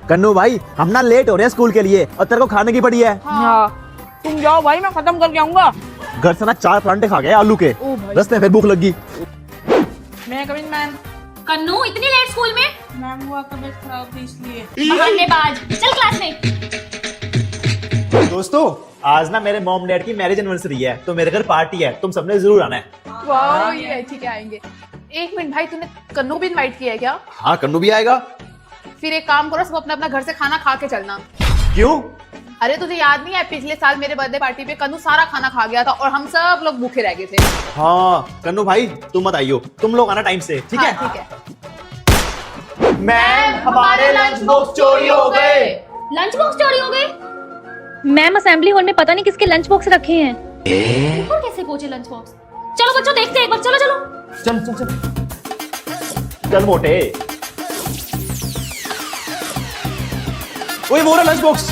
कन्नू भाई हम ना लेट हो रहे हैं स्कूल के लिए और तेरे को खाने की पड़ी है। हाँ तुम जाओ भाई, मैं खत्म करके आऊंगा। घर से ना 4 परांठे खा गए आलू के, ओ भाई। रास्ते में फिर भूख लगी। मैं कमिंग मैम। कन्नू इतनी लेट स्कूल में? मैम हुआ तबीयत खराब थी इसलिए। बहानेबाज, चल क्लास में। दोस्तों आज ना मेरे मॉम डैड की मैरिज एनिवर्सरी है, तो मेरे घर पार्टी है, तुम सबने जरूर आना है। वाह ये ठीक है, आएंगे। एक मिनट भाई, तूने कन्नू भी इनवाइट किया है क्या? हाँ कन्नू भी आएगा। फिर एक काम करो, सब अपना अपना घर से खाना खा के चलना। क्यों? अरे तुझे याद नहीं है पिछले साल मेरे बर्थडे पार्टी पे कन्नू सारा खाना खा गया था और हम सब लोग भूखे रह गए थे। हाँ कन्नू भाई तुम मत आइयो, तुम लोग आना टाइम से, ठीक है? ठीक है। मैम हमारे लंच बॉक्स चोरी हो गए। लंच बॉक्स चोरी हो गए? मैम असेंबली हॉल में पता नहीं किसके लंच बॉक्स रखे हैं। और कैसे पहुंचे लंच बॉक्स? चलो बच्चों देखते हैं एक बार, चलो चलो। चल चल चल चल मोटे। ओए वो रहा लंच बॉक्स।